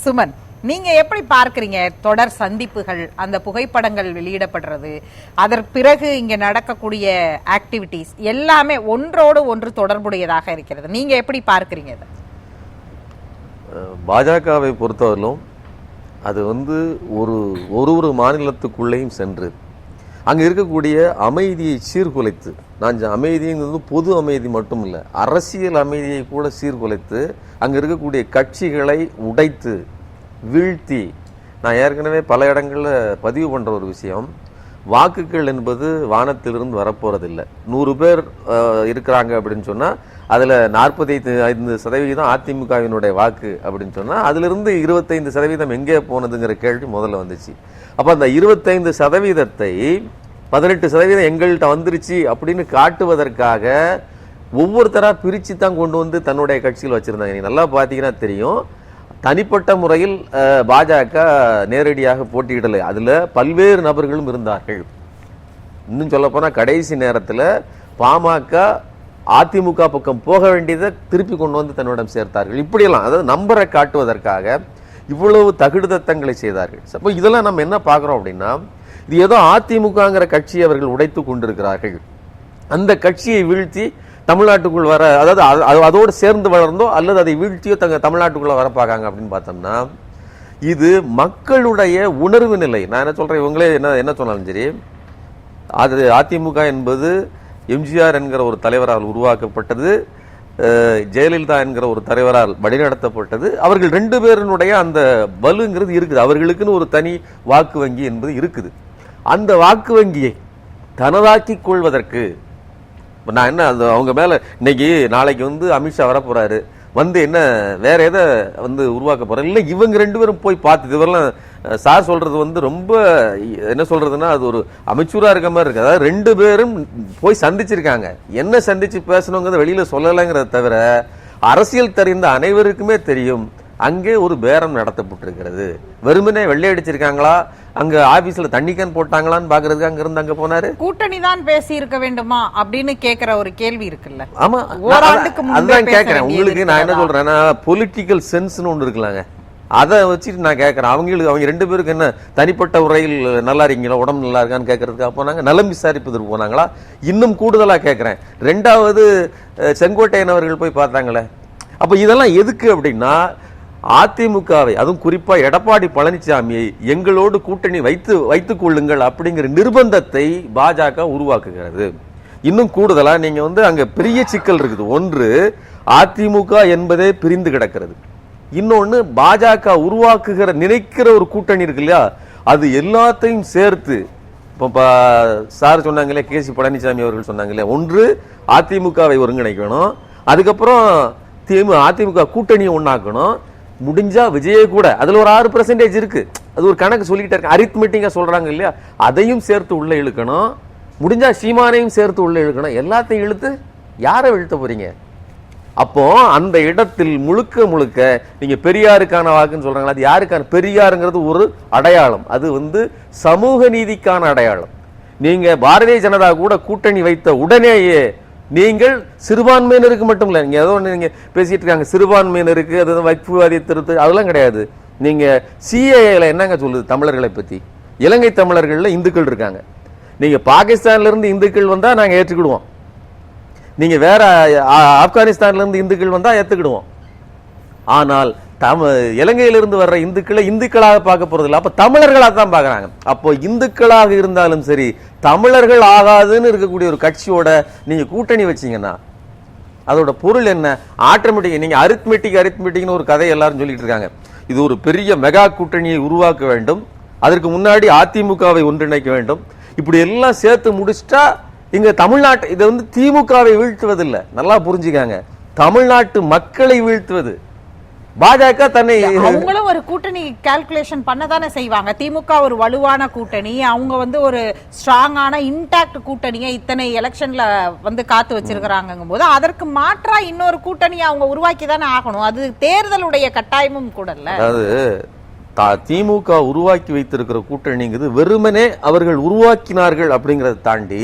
சுமன், நீங்க எப்படி பார்க்கறீங்க தொடர் சந்திப்புகள், அந்த புகைப்படங்கள் வெளியிடப்படுறது, அதற்கு பிறகு இங்க நடக்கக்கூடிய ஆக்டிவிட்டிஸ் எல்லாமே ஒன்றோடு ஒன்று தொடர்புடையதாக இருக்கிறது. நீங்க எப்படி பார்க்கறீங்க இதை? பாஜகவை பொறுத்தவரையிலும் அது ஒரு மாநிலத்துக்குள்ளேயும் சென்று அங்க இருக்கக்கூடிய அமைதியை சீர்குலைத்து, நான் அமைதிங்கிறது பொது அமைதி மட்டும் இல்லை, அரசியல் அமைதியை கூட சீர்குலைத்து அங்க இருக்கக்கூடிய கட்சிகளை உடைத்து வீழ்த்தி, நான் ஏற்கனவே பல இடங்களில் பதிவு பண்ற ஒரு விஷயம், வாக்குகள் என்பது வானத்திலிருந்து வரப்போறதில்லை. 100 பேர் இருக்கிறாங்க அப்படின்னு சொன்னா அதுல 45% அதிமுகவினுடைய வாக்கு அப்படின்னு சொன்னா அதுல இருந்து 25% எங்கே போனதுங்கிற கேள்வி முதல்ல வந்துச்சு. அப்ப அந்த 25%-ஐ 18% எங்கள்கிட்ட வந்துருச்சு அப்படின்னு காட்டுவதற்காக ஒவ்வொருத்தரா பிரிச்சு தான் கொண்டு வந்து தன்னுடைய கட்சியில் வச்சிருந்தாங்க. நீங்க நல்லா பாத்தீங்கன்னா தெரியும், தனிப்பட்ட முறையில் பாஜக நேரடியாக போட்டியிடலை, அதுல பல்வேறு நபர்களும் இருந்தார்கள். இன்னும் சொல்ல போனா கடைசி நேரத்தில் பாமக அதிமுக பக்கம் போக வேண்டியதை திருப்பி கொண்டு வந்து தன்னிடம் சேர்த்தார்கள். இப்படியெல்லாம் அதாவது நம்பரை காட்டுவதற்காக இவ்வளவு தகுடுதத்தங்களை செய்தார்கள். அப்போ இதெல்லாம் நம்ம என்ன பார்க்கிறோம் அப்படின்னா, இது ஏதோ அதிமுகங்கிற கட்சியை அவர்கள் உடைத்து கொண்டிருக்கிறார்கள், அந்த கட்சியை வீழ்த்தி தமிழ்நாட்டுக்குள் வர, அதாவது அதோடு சேர்ந்து வளர்ந்தோ அல்லது அதை வீழ்த்தியோ தமிழ்நாட்டுக்குள்ள வர பார்க்காங்க அப்படின்னு பார்த்தோம்னா, இது மக்களுடைய உணர்வு நிலை. நான் என்ன சொல்றேன், இவங்களே என்ன சொன்னாலும் சரி, அது அதிமுக என்பது எம்ஜிஆர் என்கிற ஒரு தலைவரால் உருவாக்கப்பட்டது, ஜெயலலிதா என்கிற ஒரு தலைவரால் வழிநடத்தப்பட்டது. அவர்கள் 2 பேருடைய அந்த வலுங்கிறது இருக்குது, அவர்களுக்குன்னு ஒரு தனி வாக்கு வங்கி என்பது இருக்குது. அந்த வாக்கு வங்கியை தனதாக்கிக் கொள்வதற்கு நான் என்ன அவங்க மேல இன்னைக்கு நாளைக்கு அமித்ஷா வர போறாரு, என்ன வேற எதை உருவாக்க போற இல்ல, இவங்க 2 பேரும் போய் பார்த்து, இதெல்லாம் சார் சொல்றது ரொம்ப என்ன சொல்றதுன்னா அது ஒரு அமைச்சூரா இருக்க மாதிரி இருக்கு. அதாவது 2 பேரும் போய் சந்திச்சிருக்காங்க, என்ன சந்திச்சு பேசணுங்கிறத வெளியில சொல்லலைங்கிறத தவிர அரசியல் தெரிந்த அனைவருக்குமே தெரியும் அங்கே ஒரு பேரம் நடத்தப்பட்டிருக்கிறது. வெறுமனே வெள்ளை அடிச்சிருக்காங்களா, அங்க ஆபீஸ்ல தண்ணி கேன் போட்டாங்களான்னு பாக்குறதுக்கு அங்க இருந்து அங்க போனாரு. கூட்டணி தான் பேசி இருக்க வேண்டுமா அப்படின்னு கேக்குற ஒரு கேள்வி இருக்குல்ல. ஆமா, அதான் கேக்குறேன் உங்களுக்கு. நான் என்ன சொல்றேன்னா, பொலிட்டிக்கல் சென்ஸ்னு ஒண்ணு இருக்கலாங்க, அதை வச்சுட்டு நான் கேட்கறேன். அவங்க 2 பேருக்கு என்ன தனிப்பட்ட உரையில் நல்லா இருக்கீங்களா, உடம்பு நல்லா இருக்கான்னு கேட்கறதுக்காக போனாங்க, நலம் விசாரிப்பதற்கு போனாங்களா? இன்னும் கூடுதலா கேட்கிறேன், 2வது செங்கோட்டையன் அவர்கள் போய் பார்த்தாங்களே. அப்ப இதெல்லாம் எதுக்கு அப்படின்னா, அதிமுகவை, அதுவும் குறிப்பா எடப்பாடி பழனிசாமியை எங்களோடு கூட்டணி வைத்துக் கொள்ளுங்கள் அப்படிங்கிற நிர்பந்தத்தை பாஜக உருவாக்குகிறது. இன்னும் கூடுதலா நீங்க அங்க பெரிய சிக்கல் இருக்குது. ஒன்று, அதிமுக என்பதே பிரிந்து கிடக்கிறது. இன்னொன்னு, பாஜக நினைக்கிற ஒரு கூட்டணி இருக்கு இல்லையா, அது எல்லாத்தையும் சேர்த்து இப்ப சார் சொன்னாங்களே, கேசி பழனிசாமி அவர்கள் சொன்னாங்களே, ஒன்று அதிமுகவை ஒருங்கிணைக்கணும், அதுக்கப்புறம் அதிமுக கூட்டணியை ஒன்னாக்கணும், முடிஞ்சா விஜய கூட அதுல ஒரு 6% இருக்கு, அது ஒரு கணக்கு சொல்லிக்கிட்டே இருக்கு, அரித்மெட்டிக்கா சொல்றாங்க இல்லையா, அதையும் சேர்த்து உள்ள இழுக்கணும், முடிஞ்சா சீமானையும் சேர்த்து உள்ள இழுக்கணும். எல்லாத்தையும் இழுத்து யாரை வீழ்த்த போறீங்க? அப்போ அந்த இடத்தில் முழுக்க நீங்க பெரியாருக்கான வாக்குன்னு சொல்றாங்களா, அது யாருக்கான? பெரியாருங்கிறது ஒரு அடையாளம், அது சமூக நீதிக்கான அடையாளம். நீங்க பாரதிய ஜனதா கூட கூட்டணி வைத்த உடனேயே நீங்கள் சிறுபான்மையினருக்கு மட்டும் இல்ல, நீங்க ஏதோ நீங்க பேசிட்டு இருக்காங்க, சிறுபான்மையினருக்கு அது வக்ஃபுவாதி திருத்த, அதெல்லாம் கிடையாது. நீங்க சிஏஏல என்னங்க சொல்லுது தமிழர்களை பத்தி? இலங்கை தமிழர்கள்ல இந்துக்கள் இருக்காங்க, நீங்க பாகிஸ்தான்ல இருந்து இந்துக்கள் வந்தா நாங்க ஏற்றுக்கிடுவோம், நீங்க வேற ஆப்கானிஸ்தான்ல இருந்து இந்துக்கள் வந்தா ஏத்துக்கிடுவோம். ஆனால் இலங்கையிலிருந்து வர்ற இந்துக்களை இந்துக்களாக பார்க்க போறது இல்லை, அப்ப தமிழர்களாக தான் பாக்குறாங்க. அப்போ இந்துக்களாக இருந்தாலும் சரி, தமிழர்கள் ஆகாதுன்னு இருக்கக்கூடிய ஒரு கட்சியோட நீங்க கூட்டணி வச்சீங்கன்னா அதோட பொருள் என்ன? ஆட்டோமேட்டிக் நீங்க அரித்மெட்டிக்னு ஒரு கதை எல்லாரும் சொல்லிட்டு இருக்காங்க. இது ஒரு பெரிய மெகா கூட்டணியை உருவாக்க வேண்டும், அதற்கு முன்னாடி அதிமுகவை ஒன்றிணைக்க வேண்டும், இப்படி எல்லாம் சேர்த்து முடிச்சிட்டா இங்க தமிழ்நாட்டு இதை திமுகவை வீழ்த்துவதில்லை, நல்லா புரிஞ்சுக்காங்க, தமிழ்நாட்டு மக்களை வீழ்த்துவது. பாஜக தன்னை அவங்களும் ஒரு கூட்டணி கால்குலேஷன் பண்ணதானே செய்வாங்க. திமுக ஒரு வலுவான கூட்டணி, அவங்க ஒரு ஸ்ட்ராங்கான இன்டாக்ட் கூட்டணியை இத்தனை எலெக்ஷன்ல காத்து வச்சிருக்கிறாங்கும் போது அதற்கு மாற்றா இன்னொரு கூட்டணியை அவங்க உருவாக்கி தானே ஆகணும். அது தேர்தலுடைய கட்டாயமும் கூட இல்ல. அதாவது திமுக உருவாக்கி வைத்திருக்கிற கூட்டணிங்கிறது வெறுமனே அவர்கள் உருவாக்கினார்கள் அப்படிங்கறத தாண்டி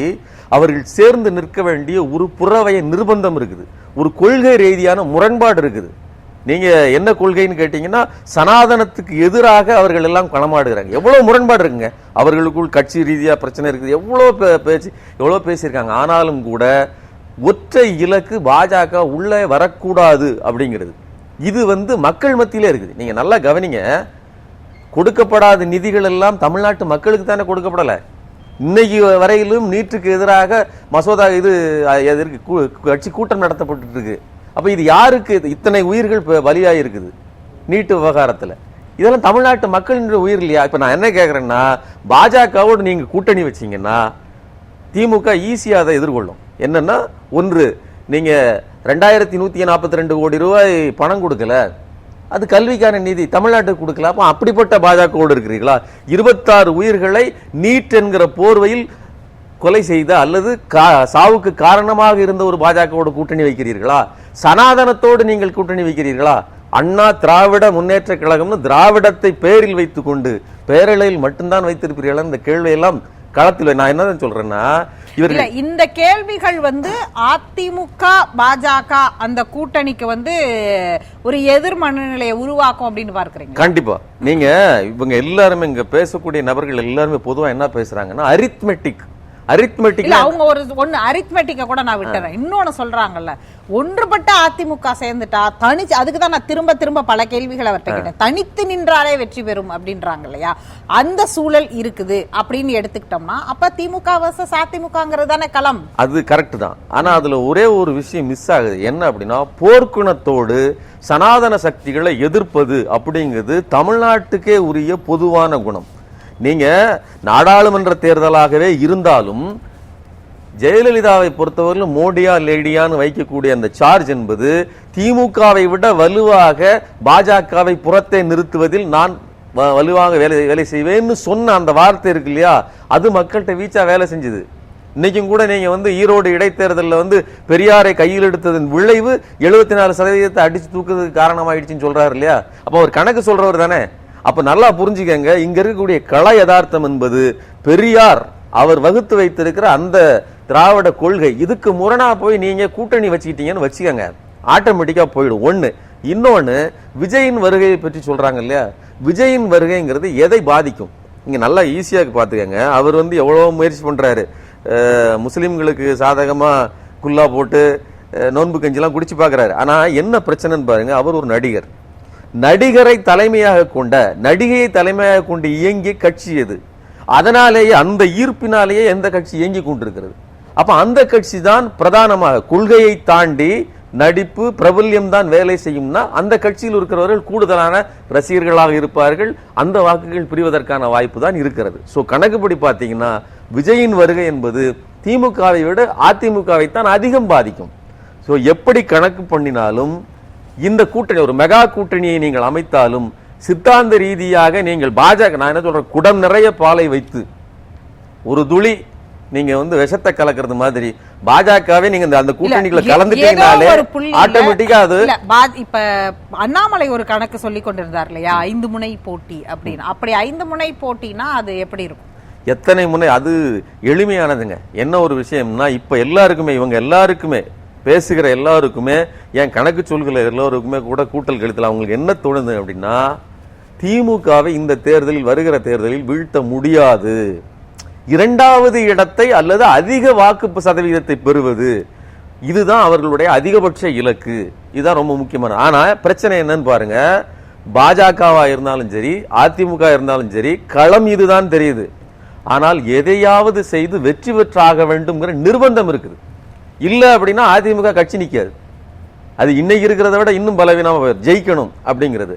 அவர்கள் சேர்ந்து நிற்க வேண்டிய ஒரு புறவய நிர்பந்தம் இருக்குது, ஒரு கொள்கை ரீதியான முரண்பாடு இருக்குது. நீங்க என்ன கொள்கைன்னு கேட்டீங்கன்னா சனாதனத்துக்கு எதிராக அவர்கள் எல்லாம் களமாடுகிறாங்க. எவ்வளவு முரண்பாடு இருக்குங்க அவர்களுக்குள், கட்சி ரீதியா பிரச்சனை இருக்குது, எவ்வளவு பேசியிருக்காங்க. ஆனாலும் கூட ஒற்றை இலக்கு பாஜக உள்ளே வரக்கூடாது அப்படிங்கிறது. இது மக்கள் மத்தியிலே இருக்குது. நீங்க நல்லா கவனிங்க, கொடுக்கப்படாத நிதிகள் எல்லாம் தமிழ்நாட்டு மக்களுக்கு தானே கொடுக்கப்படல. இன்னைக்கு வரையிலும் நீட்டுக்கு எதிராக மசோதா கட்சி கூட்டம் நடத்தப்பட்டு இருக்கு. அப்ப இது யாருக்கு இத்தனை உயிர்கள் பலியாகி இருக்குது நீட்டு விவகாரத்துல? இதெல்லாம் தமிழ்நாட்டு மக்களின் உயிர் இல்லையா? இப்ப நான் என்ன கேட்கறேன்னா, பாஜகவோடு நீங்க கூட்டணி வச்சீங்கன்னா திமுக ஈஸியா அதை எதிர்கொள்ளும். என்னன்னா, ஒன்று, நீங்க 2142 கோடி ரூபாய் பணம் கொடுக்கல, அது கல்விக்கான நிதி தமிழ்நாட்டுக்கு கொடுக்கல. அப்ப அப்படிப்பட்ட பாஜகவோடு இருக்கிறீர்களா? 26 உயிர்களை நீட் என்கிற போர்வையில் கொலை செய்த அல்லது சாவுக்கு காரணமாக இருந்த ஒரு பாஜகவோடு கூட்டணி வைக்கிறீர்களா? சனாதனத்தோடு நீங்கள் கூட்டணி வைக்கிறீர்களா? அண்ணா திராவிட முன்னேற்ற கழகம்னு திராவிடத்தை பேரில் வைத்துக் கொண்டு பேரலையில் மட்டும்தான் வைத்திருப்பீர்கள். இந்த கேள்வியெல்லாம் களத்தில் நான் என்ன சொல்றேன்னா, இந்த கேள்விகள் அதிமுக பாஜக அந்த கூட்டணிக்கு ஒரு எதிர் மனநிலையை உருவாக்கும் அப்படின்னு பார்க்கறீங்க? கண்டிப்பா. நீங்க இவங்க எல்லாருமே இங்க பேசக்கூடிய நபர்கள் எல்லாருமே பொதுவா என்ன பேசுறாங்கன்னா, அரித்மெட்டிக் அவங்க ஒன்னு அரித்மெட்டிக்க கூட நான் விட்டுறேன். இன்னொன்னு சொல்றாங்கல்ல, ஒன்றுபட்ட அதிமுக சேர்ந்துட்டா தனிச்சு, அதுக்குதான் நான் திரும்ப பல கேள்விகள் அவர்கிட்ட கேட்டேன். தனித்து நின்றாலே வெற்றி பெறும் அப்படின்றாங்க இல்லையா? அந்த சூழல் இருக்குது அப்படின்னு எடுத்துக்கிட்டோம்னா அப்ப திமுக வர்சஸ் அதிமுகங்கிறது தானே களம். அது கரெக்ட் தான். ஆனா அதுல ஒரே ஒரு விஷயம் மிஸ் ஆகுது. என்ன அப்படின்னா, போர்க்குணத்தோடு சனாதன சக்திகளை எதிர்ப்பது அப்படிங்கிறது தமிழ்நாட்டுக்கே உரிய பொதுவான குணம். நீங்க நாடாளுமன்ற தேர்தலாகவே இருந்தாலும் ஜெயலலிதாவை பொறுத்தவரையிலும் மோடியா லேடியான்னு வைக்கக்கூடிய அந்த சார்ஜ் என்பது திமுகவை விட வலுவாக பாஜகவை புறத்தை நிறுத்துவதில் நான் வலுவாக வேலை செய்வேன்னு சொன்ன அந்த வார்த்தை இருக்கு இல்லையா, அது மக்கள்கிட்ட வீச்சா வேலை செஞ்சது. இன்னைக்கும் கூட நீங்க ஈரோடு இடைத்தேர்தலில் பெரியாரை கையில் எடுத்ததன் விளைவு 74% அடிச்சு தூக்குறதுக்கு காரணமாயிடுச்சுன்னு சொல்றாரு இல்லையா? அப்ப அவர் கணக்கு சொல்றவர் தானே. அப்ப நல்லா புரிஞ்சுக்கங்க, இங்க இருக்கக்கூடிய கள யதார்த்தம் என்பது பெரியார் அவர் வகுத்து வைத்திருக்கிற அந்த திராவிட கொள்கை. இதுக்கு முரணா போய் நீங்க கூட்டணி வச்சுக்கிட்டீங்கன்னு வச்சுக்கோங்க, ஆட்டோமேட்டிக்கா போயிடும். ஒண்ணு. இன்னொன்னு, விஜயின் வருகையை பற்றி சொல்றாங்க இல்லையா? விஜயின் வருகைங்கிறது எதை பாதிக்கும்? இங்க நல்லா ஈஸியா பாத்துக்கங்க. அவர் எவ்வளவு முயற்சி பண்றாரு, முஸ்லிம்களுக்கு சாதகமா குல்லா போட்டு நோன்பு கஞ்சிலாம் குடிச்சு பாக்குறாரு. ஆனா என்ன பிரச்சனைன்னு பாருங்க, அவர் ஒரு நடிகர். நடிகரை தலைமையாக கொண்ட, நடிகையை தலைமையாக கொண்டு இயங்கிய கட்சி எது? அதனாலேயே அந்த ஈர்ப்பினாலேயே எந்த கட்சி இயங்கி கொண்டிருக்கிறது. அப்ப அந்த கட்சி தான் பிரதானமாக கொள்கையை தாண்டி நடிப்பு பிரபல்யம் தான் வேலை செய்யும்னா அந்த கட்சியில் இருக்கிறவர்கள் கூடுதலான ரசிகர்களாக இருப்பார்கள். அந்த வாக்குகள் பிரிவதற்கான வாய்ப்பு தான் இருக்கிறது. சோ கணக்குப்படி பாத்தீங்கன்னா விஜயின் வருகை என்பது திமுகவை விட அதிமுகவை தான் அதிகம் பாதிக்கும். சோ எப்படி கணக்கு பண்ணினாலும் இந்த கூட்டணி, ஒரு மெகா கூட்டணியை நீங்கள் அமைத்தாலும் சித்தாந்த ரீதியாக நீங்கள் பாஜக, நான் என்ன சொல்றேன், குடம் நிறைய பாலை வைத்து ஒரு துளி நீங்க விஷத்தை கலக்கிறது மாதிரி பாஜகவே நீங்க அந்த கூட்டணிகளை கலந்துட்டீங்கனாலே ஆட்டோமேட்டிக்கா அது. இப்ப அண்ணாமலை ஒரு கணக்கு சொல்லி கொண்டிருந்தார் இல்லையா, 5 முனை போட்டி அப்படின்னு. அப்படி 5 முனை போட்டினா அது எப்படி இருக்கும்? எத்தனை முனை? அது எளிமையானதுங்க. என்ன ஒரு விஷயம்னா, இப்ப எல்லாருக்குமே, இவங்க எல்லாருக்குமே, பேசுகிற எல்லாருக்குமே, என் கணக்கு சொல்கிற எல்லாருக்குமே கூட கூட்டல் கழித்தல் அவங்களுக்கு என்ன தோணுது அப்படின்னா, திமுகவை இந்த தேர்தலில், வருகிற தேர்தலில் வீழ்த்த முடியாது, 2வது இடத்தை அல்லது அதிக வாக்கு சதவீதத்தை பெறுவது, இதுதான் அவர்களுடைய அதிகபட்ச இலக்கு. இதுதான் ரொம்ப முக்கியமான. ஆனா பிரச்சனை என்னன்னு பாருங்க, பாஜகவா இருந்தாலும் சரி அதிமுக இருந்தாலும் சரி களம் இதுதான் தெரியுது. ஆனால் எதையாவது செய்து வெற்றி பெற்றாக வேண்டும்ங்கிற நிர்பந்தம் இருக்குது. இல்ல அப்படின்னா அதிமுக கட்சி நிக்காது. அது இன்னைக்கு இருக்கிறத விட இன்னும் பலவீனமா ஜெயிக்கணும் அப்படிங்கிறது.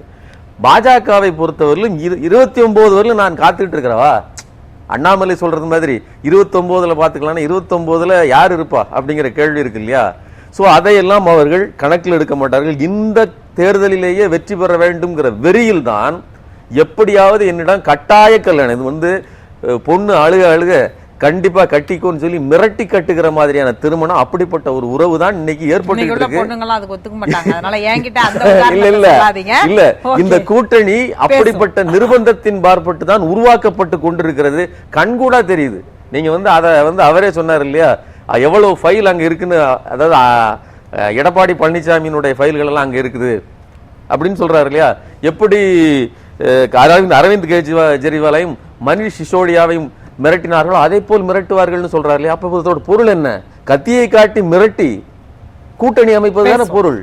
பாஜகவை பொறுத்தவரையிலும் 29 வரையிலும் நான் காத்துட்டு இருக்கிறவா, அண்ணாமலை சொல்றது மாதிரி 29ல பாத்துக்கலாம், 29ல யார் இருப்பா அப்படிங்கிற கேள்வி இருக்கு இல்லையா? சோ அதையெல்லாம் அவர்கள் கணக்கில் எடுக்க மாட்டார்கள். இந்த தேர்தலிலேயே வெற்றி பெற வேண்டும்ங்கிற வெறியில் தான் எப்படியாவது என்னிடம் கட்டாய கல்யாணம், இது பொண்ணு அழுக அழுக கண்டிப்பா கட்டிக்கோன்னு சொல்லி மிரட்டி கட்டுகிற மாதிரியான திருமணம், அப்படிப்பட்ட ஒரு உறவு தான் இன்னைக்கு ஏற்பட்டு இருக்கு. இல்ல இந்த கூட்டணி அப்படிப்பட்ட நிர்பந்தத்தின் பார்ப்பட்டு தான் உருவாக்கப்பட்டு கொண்டிருக்கிறது. கண்கூடா தெரியுது. நீங்க அதை அவரே சொன்னார் இல்லையா, எவ்வளவு ஃபைல் அங்க இருக்குன்னு. அதாவது எடப்பாடி பழனிசாமியினுடைய ஃபைல்கள் எல்லாம் அங்க இருக்குது. அப்படின்னு சொல்றாரு இல்லையா? எப்படி அரவிந்த் கெஜ்ரிவாலையும் மனிஷ் சிசோடியாவையும் மிரட்டினார்களோ அதே போல் மிரட்டுவார்கள்னு சொல்றாரு இல்லையா? அப்ப இதோட பொருள் என்ன? கத்தியை காட்டி மிரட்டி கூட்டணி அமைப்பதுதான பொருள்.